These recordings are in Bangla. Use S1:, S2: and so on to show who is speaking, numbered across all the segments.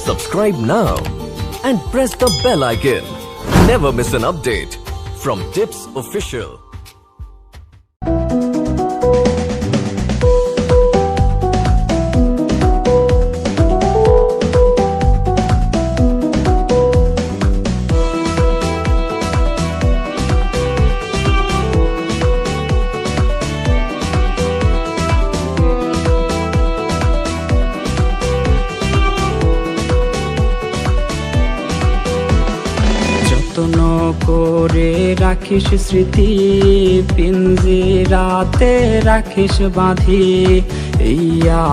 S1: Subscribe now and press the bell icon. Never miss an update from Tips Official.
S2: যত্ন করে রাখিস স্মৃতি, পিঞ্জিরাতে রাখিস বাঁধি। এই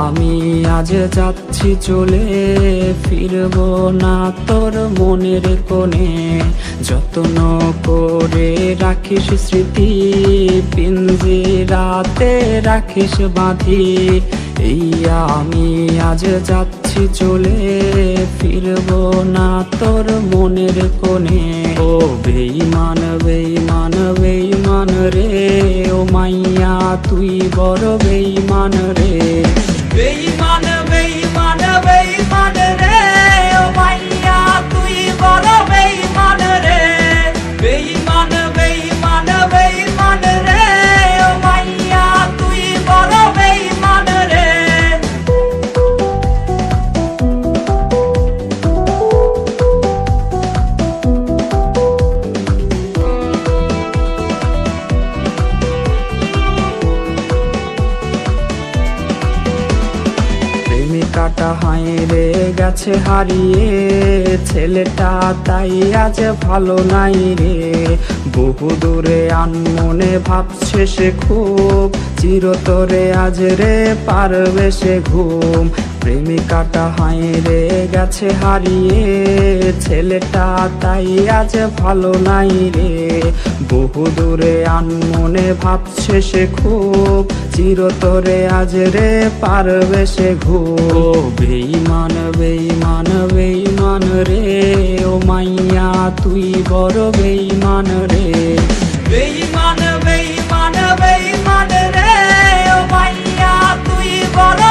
S2: আমি আজ যাচ্ছি চলে, ফিরব না তোর মনের কোণে। যত্ন করে রাখিস স্মৃতি, পিঞ্জিরাতে রাখিস বাঁধি। এই আমি আজ যাচ্ছি চলে, ফিরব না তোর মনের কোণে। ও বেঈমান বেঈমান বেঈমান রে, ও মাইয়া তুই বড় বেঈমান রে। বেঈমান বেঈমান বেঈমান রে, ও মাইয়া তুই বড় বেঈমান রে। বেঈমান বেঈমান বেঈমান রে, ও মাইয়া তুই বড় বেঈমান রে। প্রেমিকাটা হায়রে গেছে হারিয়ে, ছেলেটা তাই আজ ভালো নাই রে। বহু দূরে আনমনে ভাবছে সে খুব, চিরতরে আজ রে পারবে সে ঘুম। প্রেমিকাটা হায়রে গেছে হারিয়ে, ছেলেটা তাই আজ ভালো নাই রে। বহু দূরে আনমনে ভাবছে সে খুব, চিরতরে আজ রে পারবে সে ঘুম। বেঈমান বেঈমান বেঈমান রে, ও মাইয়া তুই বড় বেঈমান রে। বেঈমান বেঈমান বেঈমান রে, ও মাইয়া তুই বড়